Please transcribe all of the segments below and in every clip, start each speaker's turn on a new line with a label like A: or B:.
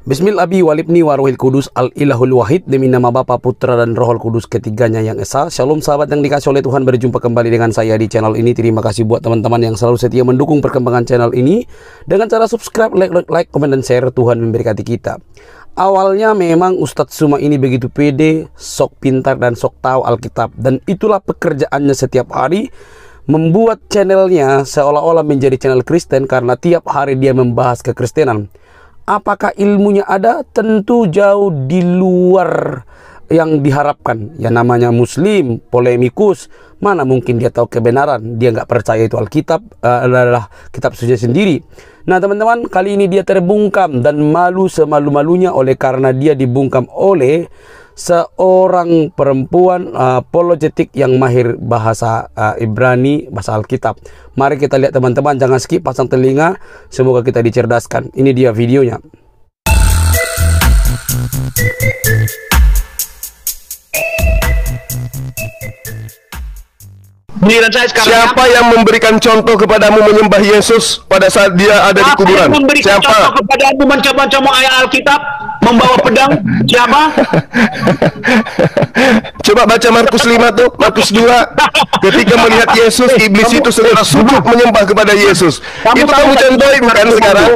A: Bismillah abi walibni waruhil kudus al-ilahul wahid, demi nama Bapa, Putra, dan Rohul Kudus ketiganya yang esa. Shalom sahabat yang dikasih oleh Tuhan, berjumpa kembali dengan saya di channel ini. Terima kasih buat teman-teman yang selalu setia mendukung perkembangan channel ini dengan cara subscribe, like, komen, dan share. Tuhan memberkati kita. Awalnya memang Ustadz Suma ini begitu pede, sok pintar dan sok tahu Alkitab, dan itulah pekerjaannya setiap hari, membuat channelnya seolah-olah menjadi channel Kristen karena tiap hari dia membahas kekristenan. Apakah ilmunya ada? Tentu jauh di luar yang diharapkan. Ya namanya muslim, polemikus, mana mungkin dia tahu kebenaran. Dia nggak percaya itu Alkitab adalah kitab suci sendiri. Nah teman-teman, kali ini dia terbungkam dan malu semalu-malunya oleh karena dia dibungkam oleh seorang perempuan apologetik yang mahir bahasa Ibrani, bahasa Alkitab. Mari kita lihat teman-teman, jangan skip, pasang telinga, semoga kita dicerdaskan. Ini dia videonya.
B: Siapa yang memberikan contoh kepadamu menyembah Yesus pada saat dia ada di kuburan? Siapa?
C: Contoh kepadamu mencoba-coba ayat Alkitab, membawa pedang? Siapa?
B: Coba baca Markus 5 tuh, Markus 2. Ketika melihat Yesus, iblis itu segera sujud menyembah kepada Yesus. Itu kamu contohin bukan sekarang?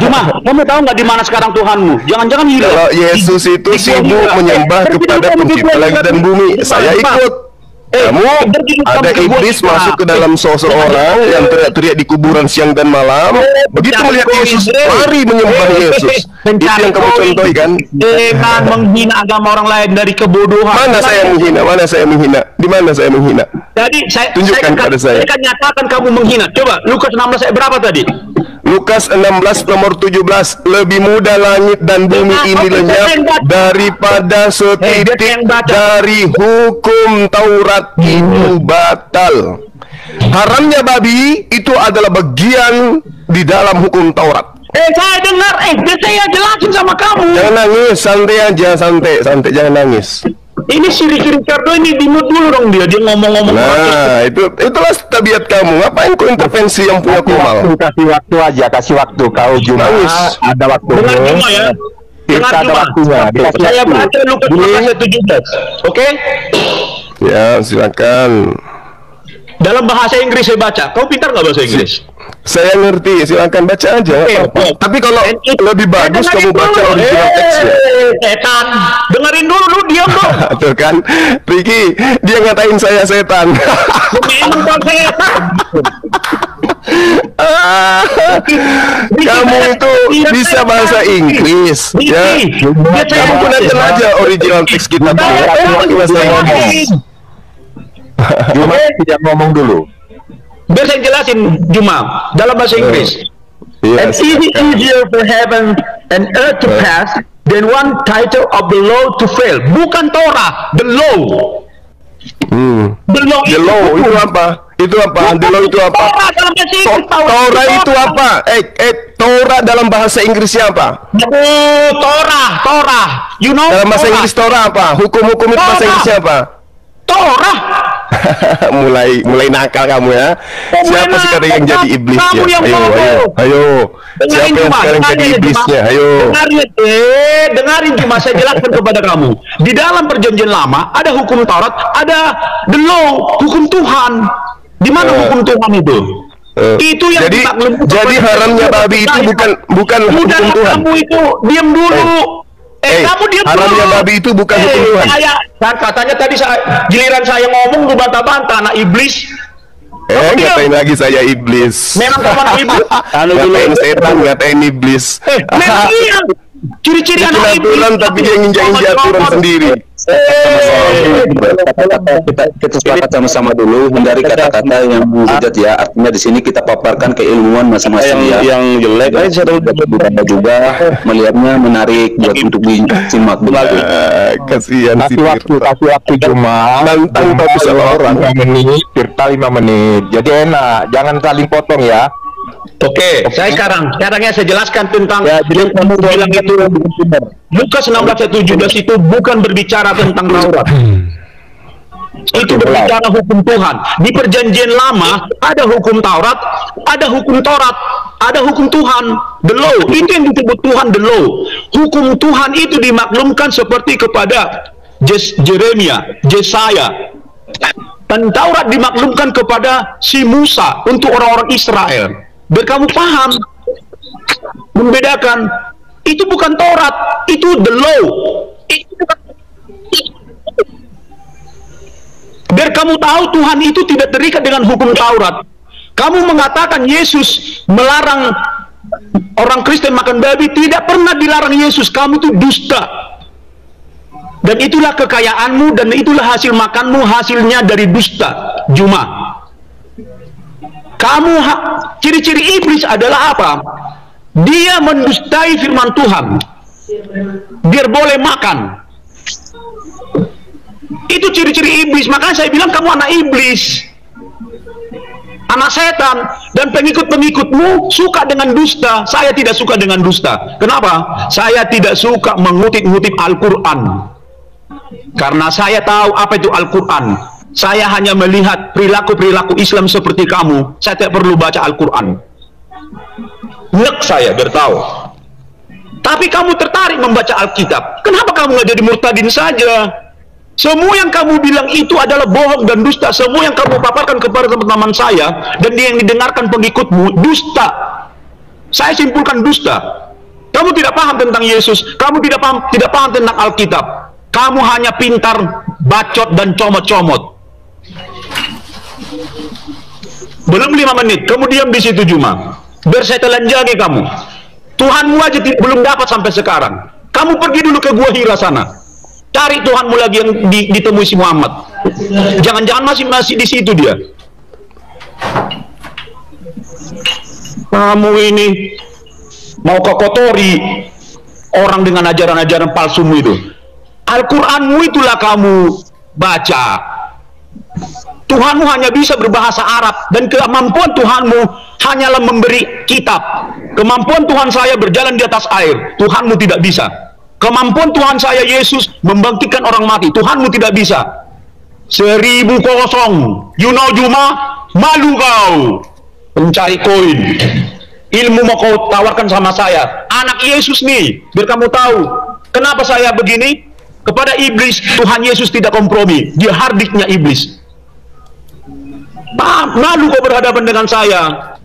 C: Cuma, kamu tahu nggak di mana sekarang Tuhanmu? Jangan-jangan hilang.
B: Kalau Yesus itu sibuk menyembah kepada pencipta langit dan bumi, saya ikut. Kamu ada iblis masuk ke dalam seseorang yang teriak-teriak di kuburan siang dan malam. Begitu melihat Yesus, lari menyembah Yesus. Itu yang kamu contohi kan?
C: Jangan menghina agama orang lain dari kebodohan.
B: Mana saya menghina? Mana saya menghina? Di mana saya menghina?
C: Jadi
B: tunjukkan pada saya.
C: Saya akan nyatakan kamu menghina. Coba Lukas 16 ayat berapa tadi?
B: Lukas 16 nomor 17. Lebih mudah langit dan bumi ini lenyap daripada setitik dari hukum Taurat itu batal. Haramnya babi itu adalah bagian di dalam hukum Taurat.
C: Saya dengar, saya jelasin sama kamu.
B: Jangan nangis, santai aja, santai, jangan nangis.
C: Ini si Ricardo ini dimut dulu dong, dia ngomong-ngomong.
B: Nah, itulah tabiat kamu. Ngapain kau intervensi yang punya kumal?
D: Kasih waktu aja, kasih waktu. Kau Juma ada waktu.
C: Dengar Juma ya. Dengar Juma. Saya baca Lukas 17. Oke?
B: Ya, silakan.
C: Dalam bahasa Inggris saya baca. Kau pintar nggak bahasa Inggris?
B: Saya ngerti, silakan baca aja. Tapi kalau lebih bagus kamu baca original teksnya.
C: Setan, dengerin dulu, lu diam dong.
B: Tuh kan, Ricky, dia ngatain saya setan.
C: Memang setan.
B: Kamu itu bisa bahasa Inggris, ya? Kamu gunakan aja original teks kita.
D: Juma tidak ngomong dulu.
C: Biar saya jelasin Juma dalam bahasa Inggris. And it is easier for heaven and earth to pass than one title of the law to fail. Bukan Torah, the law. The law
B: itu apa? Itu apa? The law itu apa? Torah itu apa? Torah dalam bahasa Inggrisnya apa?
C: Torah. You know?
B: Dalam bahasa Inggris Torah apa? Hukum-hukum itu bahasa Inggrisnya apa?
C: Torah.
B: mulai nakal kamu ya. Siapa sekarang yang jadi iblisnya? Ayo. Siapa yang sekarang jadi iblisnya? Ayo.
C: Dengarin cuma saya jelaskan kepada kamu. Di dalam perjanjian lama ada hukum Taurat, ada the law, hukum Tuhan. Di mana hukum Tuhan itu? Itu yang
B: jadi haramnya babi itu bukan hukum Tuhan.
C: Kamu itu diam dulu. Kamu diam dulu.
B: Haramnya babi itu bukan hukum Tuhan.
C: Katanya tadi giliran saya ngomong lu bantah-bantah, anak iblis.
B: Ngatain lagi saya iblis.
C: Memang kamu anak iblis.
B: Ngatain setan, ngatain iblis.
C: Memang iya. Ciri-ciri anak iblis.
B: Tapi dia nginjak-injak aturan sendiri.
D: Kita sepakat sama-sama dulu, hindari kata-kata yang menghujat ya. Artinya di sini kita paparkan keilmuan masing-masing ya.
B: Yang jelek aja
D: juga melihatnya menarik buat untuk disimak begitu.
B: Kasihan sih.
D: Kasih waktu cuma
B: nantang tapi salah orang.
D: 5 menit, Tirta 5 menit. Jadi enak, jangan saling potong ya.
C: Oke, saya sekarangnya saya jelaskan tentang yang kamu bilang itu. Lukas 16 ayat 17 itu bukan berbicara tentang Taurat. Itu berbicara hukum Tuhan. Di perjanjian lama ada hukum Taurat, ada hukum Tuhan, the law. Itu yang disebut Tuhan, the law. hukum Tuhan itu dimaklumkan seperti kepada Jeremia, Yesaya, dan Taurat dimaklumkan kepada si Musa untuk orang-orang Israel. Biar kamu paham, membedakan. Itu bukan Taurat, itu the law. Biar kamu tahu Tuhan itu tidak terikat dengan hukum Taurat. Kamu mengatakan Yesus melarang orang Kristen makan babi, tidak pernah dilarang Yesus. Kamu itu dusta. Dan itulah kekayaanmu, dan itulah hasil makanmu, hasilnya dari dusta. Juma. Kamu, ciri-ciri iblis adalah apa? Dia mendustai firman Tuhan biar boleh makan. Itu ciri-ciri iblis. Makanya saya bilang kamu anak iblis, anak setan. Dan pengikut-pengikutmu suka dengan dusta. Saya tidak suka dengan dusta. Kenapa? Saya tidak suka mengutip-ngutip Al-Quran, karena saya tahu apa itu Al-Quran. Saya hanya melihat perilaku-perilaku Islam seperti kamu. Saya tidak perlu baca Al-Quran. Nek saya bertahu. Tapi kamu tertarik membaca Alkitab. Kenapa kamu nggak jadi murtadin saja? Semua yang kamu bilang itu adalah bohong dan dusta. Semua yang kamu paparkan kepada teman-teman saya dan yang didengarkan pengikutmu, dusta. Saya simpulkan dusta. Kamu tidak paham tentang Yesus. Kamu tidak paham tentang Alkitab. Kamu hanya pintar, bacot, dan comot-comot. Belum 5 menit, kamu diam di situ Juma. Biar saya telanjangi kamu. Tuhanmu aja belum dapat sampai sekarang. Kamu pergi dulu ke Gua Hira sana. Cari Tuhanmu lagi yang ditemui si Muhammad. Jangan-jangan masih di situ dia. Kamu ini mau kau kotori orang dengan ajaran-ajaran palsumu itu. Al-Quranmu itulah kamu baca. Tuhanmu hanya bisa berbahasa Arab, dan kemampuan Tuhanmu hanyalah memberi kitab. Kemampuan Tuhan saya berjalan di atas air, Tuhanmu tidak bisa. Kemampuan Tuhan saya Yesus membangkitkan orang mati, Tuhanmu tidak bisa. 1000 kosong. You know Juma, malu kau mencari koin. Ilmu mau kau tawarkan sama saya, anak Yesus nih. Biar kamu tahu kenapa saya begini. Kepada iblis Tuhan Yesus tidak kompromi. Dia hardiknya iblis. Malu kau berhadapan dengan saya.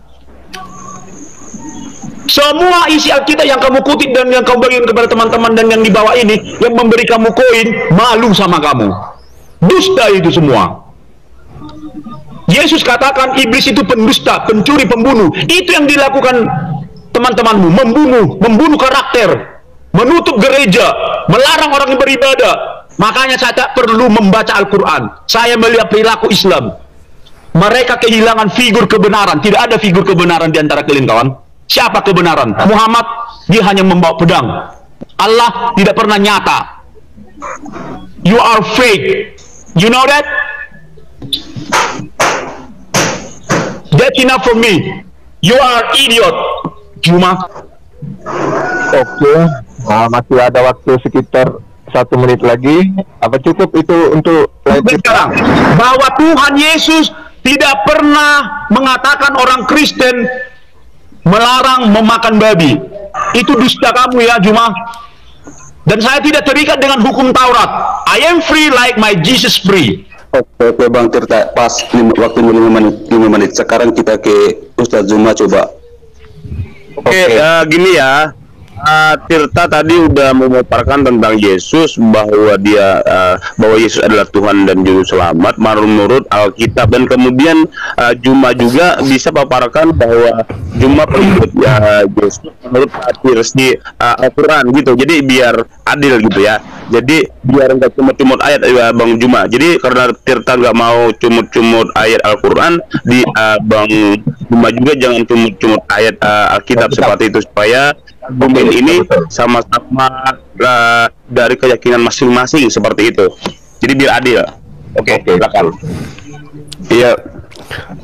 C: Semua isi Alkitab yang kamu kutip dan yang kamu bagikan kepada teman-teman dan yang dibawa ini, yang memberi kamu koin, malu sama kamu. Dusta itu semua. Yesus katakan iblis itu pendusta, pencuri, pembunuh. Itu yang dilakukan teman-temanmu, membunuh karakter, menutup gereja, melarang orang yang beribadah. Makanya saya tak perlu membaca Al-Quran. Saya melihat perilaku Islam. Mereka kehilangan figur kebenaran. Tidak ada figur kebenaran di antara kalian, kawan. Siapa kebenaran? Muhammad, dia hanya membawa pedang. Allah tidak pernah nyata. You are fake. You know that? That's enough for me. You are idiot. Cuma.
B: Oke. Masih ada waktu sekitar 1 menit lagi. Apa cukup itu untuk
C: sekarang bahwa Tuhan Yesus tidak pernah mengatakan orang Kristen melarang memakan babi. Itu dusta kamu ya Juma. Dan saya tidak terikat dengan hukum Taurat. I am free like my Jesus free.
D: Oke Bang Tirta, pas waktu 5 menit. Sekarang kita ke Ustadz Juma coba.
B: Oke. Gini ya. Tirta tadi udah memaparkan tentang Yesus, bahwa bahwa Yesus adalah Tuhan dan Juru Selamat menurut Alkitab, dan kemudian Juma juga bisa paparkan bahwa Juma pengikut Yesus menurut versi Al-Quran gitu. Jadi biar adil gitu ya. Jadi biar nggak cumut-cumut ayat Bang Juma. Jadi karena Tirta nggak mau cumut-cumut ayat Al-Quran, Bang Juma juga jangan cumut-cumut ayat Alkitab seperti itu, supaya mungkin ini sama-sama dari keyakinan masing-masing seperti itu. Jadi biar adil. Oke, silakan.
E: Iya.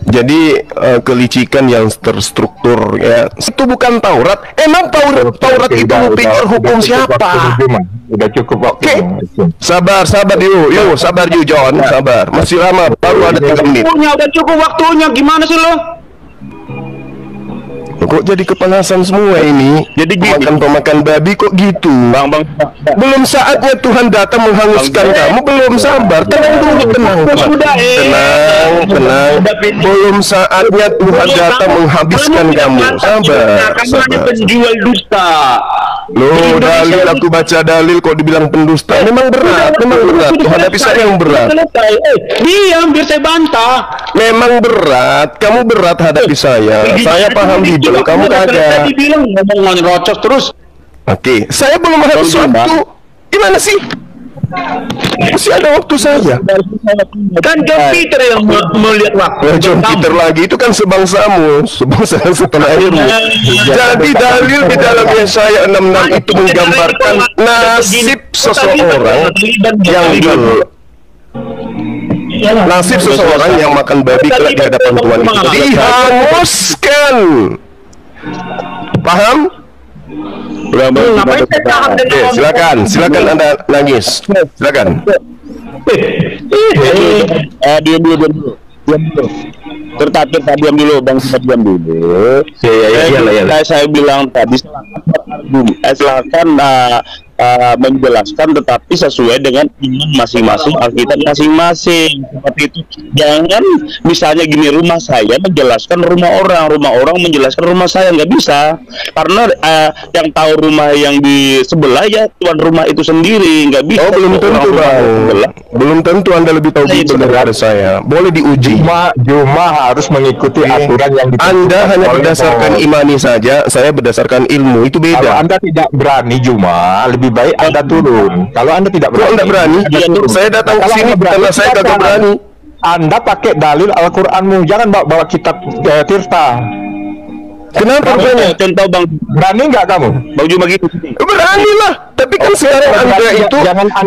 E: Jadi kelicikan yang terstruktur ya, itu bukan Taurat. Emang Taurat itu pikir hukum siapa?
B: Udah cukup waktu.
E: Sabar yuk, sabar yuk John, sabar. Masih lama, baru ada 3 menit.
C: Udah cukup waktunya, gimana sih lo?
E: Kok jadi kepanasan semua ini?
C: Jadi gini.
E: Pemakan babi kok gitu?
C: Bang.
E: Belum saatnya Tuhan datang menghanguskan kamu. Belum, sabar. Tenang dulu, tenang. Tenang. Belum saatnya Tuhan datang menghabiskan kamu. Sabar.
C: Kamu hanya penjual dusta.
E: Loh, dalil aku baca dalil kok dibilang pendusta. Memang berat. Hadapi saya yang berat.
C: Diam biar saya bantah.
E: Memang berat. Kamu berat hadapi saya. Saya paham Bible, kamu kagak.
C: Dibilang ngomong rocos terus.
E: Oke, saya belum habis waktu. Gimana sih? Masih ada waktu saja.
C: Kan John Peter yang melihat waktu.
E: John Peter lagi itu kan sebangsamu, sebangsa setelah ilmu. Jadi dalil di dalam Yesaya 66 itu menggambarkan nasib seseorang yang makan babi kelak di hadapan Tuhan itu dihanguskan. Paham? Silakan Anda nangis. Silakan.
D: Diam dulu. Tertatip diam dulu, Bang. Diam dulu. Saya bilang tadi silakan menjelaskan, tetapi sesuai dengan iman masing-masing, Alkitab masing-masing. Seperti itu. Jangan misalnya gini, rumah saya menjelaskan rumah orang menjelaskan rumah saya, nggak bisa. Karena yang tahu rumah yang di sebelah ya tuan rumah itu sendiri, nggak bisa.
E: Oh, belum tentu, Bang. Belum tentu Anda lebih tahu dari saya. Boleh diuji.
F: Cuma harus mengikuti aturan yang
E: Anda hanya berdasarkan imani saja, saya berdasarkan ilmu, itu beda.
F: Kalau Anda tidak berani, lebih baik Anda turun. Kalau Anda tidak berani,
E: Anda berani? Saya datang ke sini karena saya kagak berani.
F: Anda pakai dalil Al-Qur'anmu, jangan bawa kitab Tirta.
E: Kenapa berani?
D: Contoh Bang,
F: berani nggak kamu?
D: Bang Juma gitu.
E: Berani lah. Tapi kan sekarang Anda itu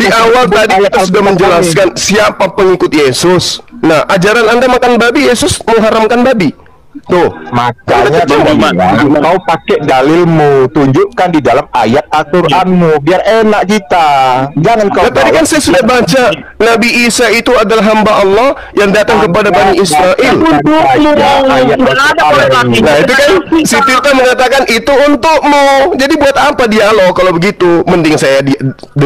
E: di awal tadi kita sudah menjelaskan siapa pengikut Yesus. Nah, ajaran Anda makan babi, Yesus mengharamkan babi. Tuh,
F: makanya kau pakai dalilmu, tunjukkan di dalam ayat Al-Qur'anmu biar enak kita. Jangan kau.
E: Tadi kan saya sudah baca Nabi Isa itu adalah hamba Allah yang datang kepada Bani Israel. Nah, itu kan si Tirta mengatakan itu untukmu. Jadi buat apa dialog kalau begitu? Mending saya di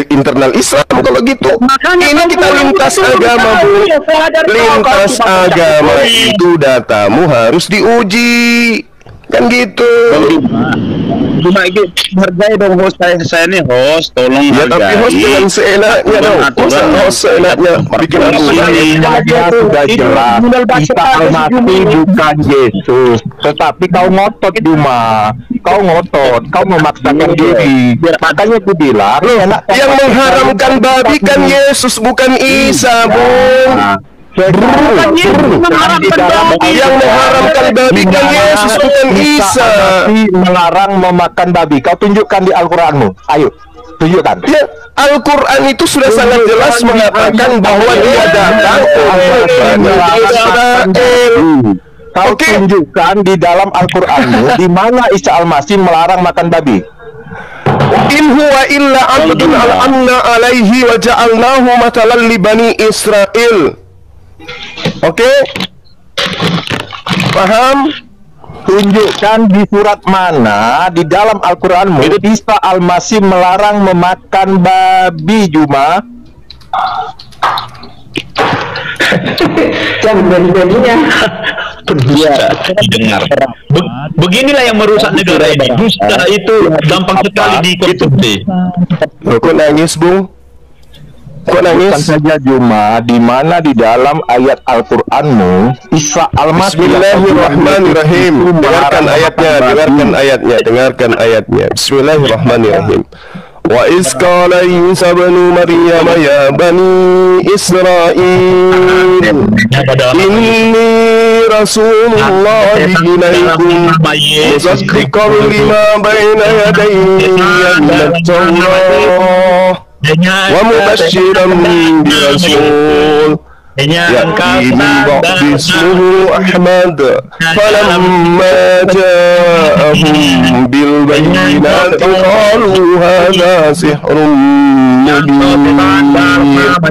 E: internal Islam kalau gitu. Ini kita lintas agama, Bu. Lintas agama itu datamu harus diuji, kan gitu.
D: Cuma itu hargai dong host saya nih host, tolong
E: ya, tapi host dengan seenaknya dong. Host seenaknya bikin aturan.
F: Sudah jelas Isa Al-Masih bukan Yesus, tetapi kau ngotot Juma. Kau memaksakan diri. Makanya aku bilang
E: yang mengharamkan babi kan Yesus bukan Isa, Bung. Yang mengharamkan babi kan Yesus bukan Isa.
F: Melarang memakan babi. Kau tunjukkan di Al-Qur'anmu. Ayo, tunjukkan.
E: Ya, Al-Qur'an itu sudah sangat jelas mengatakan bahwa dia datang kepada Israel.
F: Kau tunjukkan di dalam Al-Qur'anmu di mana Isa Al-Masih melarang makan babi.
E: In huwa illa abdun al'amna alaihi wa ja'alnahu matalan li bani Israel. Oke, paham?
F: Tunjukkan di surat mana di dalam Al-Qur'anmu Isa Al-Masih melarang memakan babi, Juma.
C: Yang bagi-baginya
D: didengar.
C: Beginilah yang merusak negara ini. Dusta itu gampang sekali dikonsumsi.
E: Kok nangis, Bung? Kok nangis?
F: Bukan saja Juma, di mana di dalam ayat Al-Qur'anmu Isa Al-Masih.
E: Bismillahirrahmanirrahim. Dengarkan ayatnya. Bismillahirrahmanirrahim. Wa iz qala Isa ibnu Maryam ya bani Israil inni rasulullah ilaikum musaddiqan lima baina yadayya minat Tawrah wa mubasysyiran bi rasul ya'ti min ba'di ismihi Ahmad falamma ja'ahum bil bayyinati qalu hadha sihrun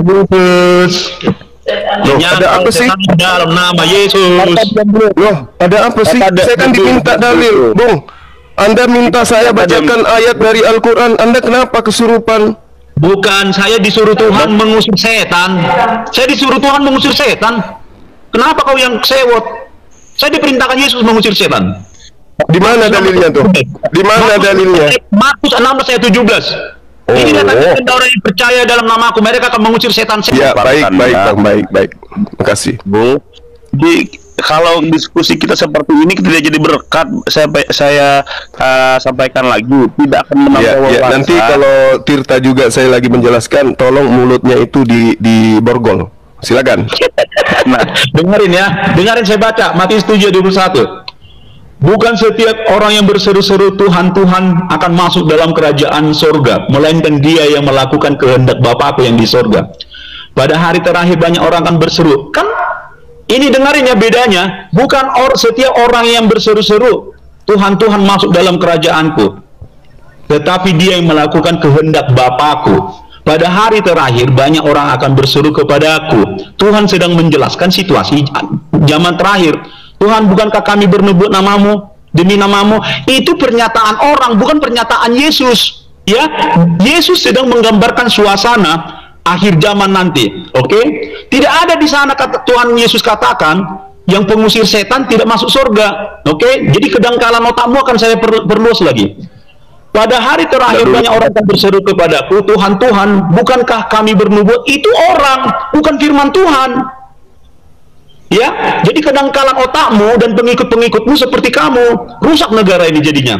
E: mubin.
B: Loh, ada apa sih?
C: Dalam nama Yesus.
B: Loh, ada apa sih? Saya kan diminta dalil, Bung. Anda minta saya bacakan ayat dari Al-Quran. Anda kenapa kesurupan?
C: Bukan, saya disuruh Tuhan mengusir setan. Saya disuruh Tuhan mengusir setan. Kenapa kau yang sewot? Saya diperintahkan Yesus mengusir setan.
B: Di mana dalilnya tuh? Di mana dalilnya?
C: Markus 16 ayat 17. Ini katakan orang yang percaya dalam nama aku, mereka akan mengusir setan.
B: Ya, baik, baik. Makasih.
D: Bu, kalau diskusi kita seperti ini tidak jadi berkat. Saya sampaikan lagi, tidak akan menambah wawasan.
B: Nanti kalau Tirta juga saya lagi menjelaskan, tolong mulutnya itu di borgol. Silakan.
C: Nah, dengerin saya baca Matius 7:21. Bukan setiap orang yang berseru-seru Tuhan, Tuhan akan masuk dalam kerajaan sorga, melainkan dia yang melakukan kehendak Bapakku yang di sorga. Pada hari terakhir banyak orang akan berseru. Kan ini dengerin ya bedanya. Bukan setiap orang yang berseru-seru Tuhan, Tuhan masuk dalam kerajaanku, tetapi dia yang melakukan kehendak Bapakku. Pada hari terakhir banyak orang akan berseru kepadaku. Tuhan sedang menjelaskan situasi zaman terakhir. Tuhan, bukankah kami bernubuat namamu, demi namamu? Itu pernyataan orang, bukan pernyataan Yesus. Ya, Yesus sedang menggambarkan suasana akhir zaman nanti. Oke? Tidak ada di sana kata Tuhan Yesus katakan yang pengusir setan tidak masuk surga. Oke? Jadi kedangkalan otakmu akan saya perluas lagi. Pada hari terakhir banyak orang yang berseru kepadaku, Tuhan, Tuhan, bukankah kami bernubuat? Itu orang, bukan firman Tuhan. Ya, jadi kedangkalan otakmu dan pengikut-pengikutmu seperti kamu, rusak negara ini jadinya.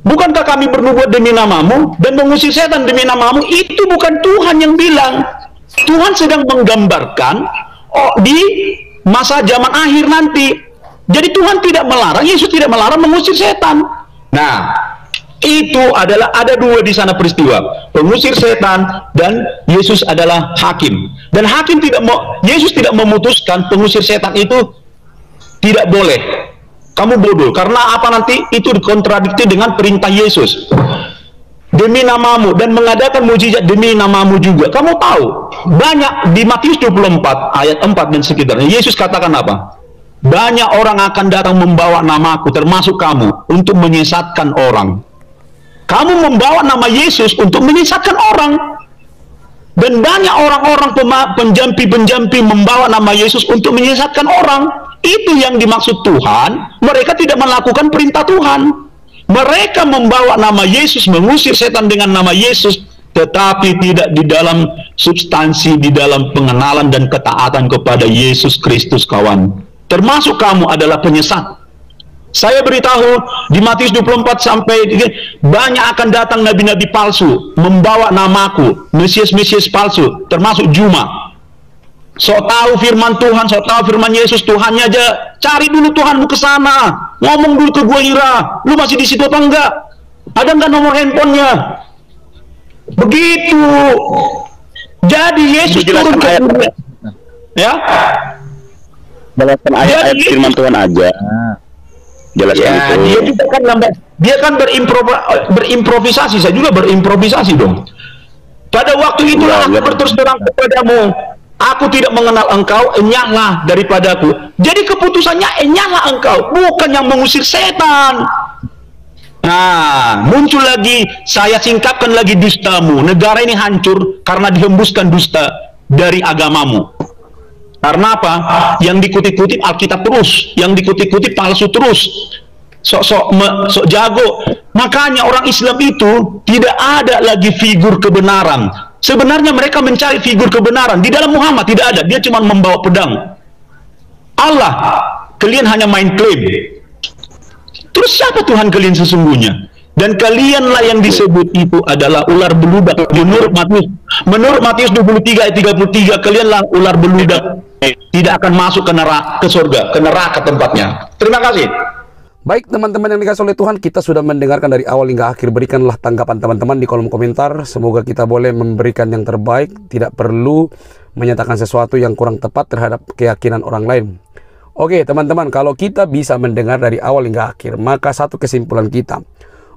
C: Bukankah kami bernubuat demi namamu dan mengusir setan demi namamu? Itu bukan Tuhan yang bilang. Tuhan sedang menggambarkan di masa zaman akhir nanti. Jadi Tuhan tidak melarang, Yesus tidak melarang mengusir setan. Nah, itu adalah ada dua di sana peristiwa, pengusir setan dan Yesus adalah hakim. Dan hakim Yesus tidak memutuskan pengusir setan itu tidak boleh. Kamu bodoh, karena apa nanti itu dikontradiksi dengan perintah Yesus. Demi namamu dan mengadakan mujizat demi namamu juga. Kamu tahu, banyak di Matius 24 ayat 4 dan sekitarnya Yesus katakan apa? Banyak orang akan datang membawa namaku, termasuk kamu, untuk menyesatkan orang. Kamu membawa nama Yesus untuk menyesatkan orang. Dan banyak orang-orang penjampi-penjampi membawa nama Yesus untuk menyesatkan orang. Itu yang dimaksud Tuhan. Mereka tidak melakukan perintah Tuhan. Mereka membawa nama Yesus, mengusir setan dengan nama Yesus, tetapi tidak di dalam substansi, di dalam pengenalan dan ketaatan kepada Yesus Kristus, kawan. Termasuk kamu adalah penyesat. Saya beritahu di Matius 24 sampai banyak akan datang nabi-nabi palsu membawa namaku, Mesias-Mesias palsu, termasuk Juma. Sok tahu firman Tuhan, sok tahu firman Yesus, Tuhannya aja cari dulu Tuhanmu ke sana, ngomong dulu ke gua Hira, lu masih di situ apa enggak? Ada enggak nomor handphonenya? Begitu. Jadi Yesus turun ke dunia. Ya?
D: Jelaskan ayat firman Tuhan aja. Jelaskan
C: ya,
D: itu.
C: Dia juga kan dia kan berimprovisasi, saya juga berimprovisasi dong. Pada waktu itulah aku berterus terang kepadamu, aku tidak mengenal engkau, enyahlah daripadaku. Jadi keputusannya enyahlah engkau, bukan yang mengusir setan. Nah, muncul lagi, saya singkapkan lagi dustamu. Negara ini hancur karena dihembuskan dusta dari agamamu. Karena apa? Yang dikutip-kutip Alkitab terus, yang dikutip-kutip palsu terus, sok jago. Makanya orang Islam itu tidak ada lagi figur kebenaran. Sebenarnya mereka mencari figur kebenaran. Di dalam Muhammad tidak ada, dia cuma membawa pedang. Allah, kalian hanya main klaim. Terus siapa Tuhan kalian sesungguhnya? Dan kalianlah yang disebut itu adalah ular beludak. Menurut Matius 23 ayat 33, kalianlah ular beludak, tidak akan masuk ke neraka, ke surga, ke neraka tempatnya. Terima kasih.
A: Baik teman-teman yang dikasih oleh Tuhan, kita sudah mendengarkan dari awal hingga akhir. Berikanlah tanggapan teman-teman di kolom komentar. Semoga kita boleh memberikan yang terbaik, tidak perlu menyatakan sesuatu yang kurang tepat terhadap keyakinan orang lain. Oke teman-teman, kalau kita bisa mendengar dari awal hingga akhir, maka satu kesimpulan kita,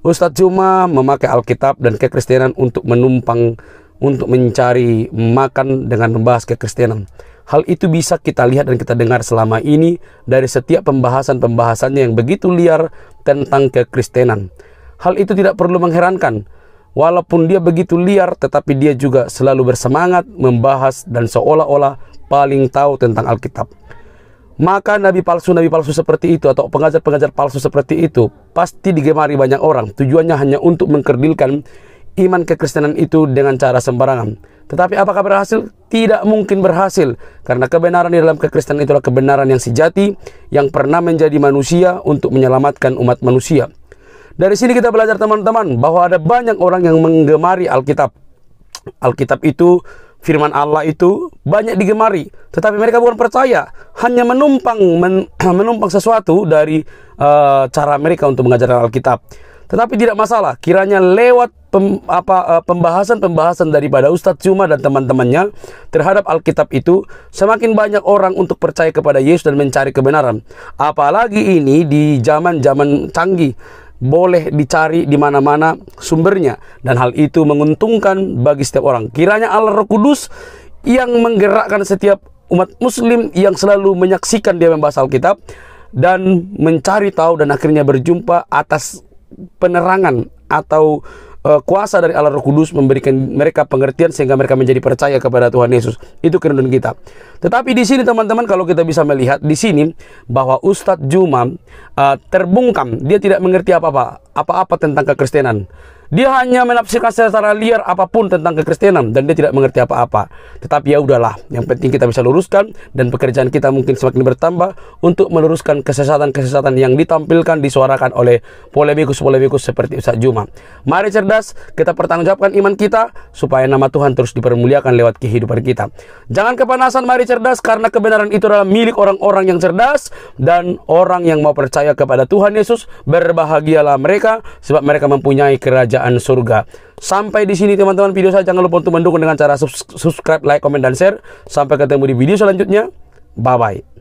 A: Ustadz cuma memakai Alkitab dan kekristenan untuk menumpang, untuk mencari makan dengan membahas kekristenan. Hal itu bisa kita lihat dan kita dengar selama ini dari setiap pembahasan-pembahasannya yang begitu liar tentang kekristenan. Hal itu tidak perlu mengherankan. Walaupun dia begitu liar, tetapi dia juga selalu bersemangat membahas dan seolah-olah paling tahu tentang Alkitab. Maka nabi palsu seperti itu atau pengajar-pengajar palsu seperti itu pasti digemari banyak orang. Tujuannya hanya untuk mengkerdilkan iman kekristenan itu dengan cara sembarangan. Tetapi apakah berhasil? Tidak mungkin berhasil, karena kebenaran di dalam kekristenan itulah kebenaran yang sejati, yang pernah menjadi manusia untuk menyelamatkan umat manusia. Dari sini kita belajar teman-teman bahwa ada banyak orang yang menggemari Alkitab. Alkitab itu, firman Allah itu banyak digemari, tetapi mereka bukan percaya, hanya menumpang sesuatu dari cara mereka untuk mengajarkan Alkitab. Tetapi tidak masalah, kiranya lewat pembahasan daripada Ustadz Juma dan teman-temannya terhadap Alkitab itu, semakin banyak orang untuk percaya kepada Yesus dan mencari kebenaran. Apalagi ini di zaman-zaman canggih, boleh dicari di mana-mana sumbernya, dan hal itu menguntungkan bagi setiap orang. Kiranya Allah Roh Kudus yang menggerakkan setiap umat muslim yang selalu menyaksikan dia membahas Alkitab dan mencari tahu dan akhirnya berjumpa atas penerangan atau kuasa dari Allah Roh Kudus, memberikan mereka pengertian sehingga mereka menjadi percaya kepada Tuhan Yesus. Itu kerinduan kita. Tetapi di sini teman-teman, kalau kita bisa melihat di sini bahwa Ustadz Juma terbungkam, dia tidak mengerti apa-apa tentang kekristenan. Dia hanya menafsirkan secara liar apapun tentang kekristenan dan dia tidak mengerti apa-apa. Tetapi ya udahlah, yang penting kita bisa luruskan, dan pekerjaan kita mungkin semakin bertambah untuk meluruskan kesesatan-kesesatan yang ditampilkan, disuarakan oleh polemikus-polemikus seperti Ustadz Juma. Mari cerdas, kita pertanggungjawabkan iman kita supaya nama Tuhan terus dipermuliakan lewat kehidupan kita. Jangan kepanasan, mari cerdas, karena kebenaran itu adalah milik orang-orang yang cerdas dan orang yang mau percaya kepada Tuhan Yesus. Berbahagialah mereka, sebab mereka mempunyai kerajaan surga. Sampai di sini teman-teman video saya. Jangan lupa untuk mendukung dengan cara subscribe, like, komen, dan share. Sampai ketemu di video selanjutnya. Bye-bye.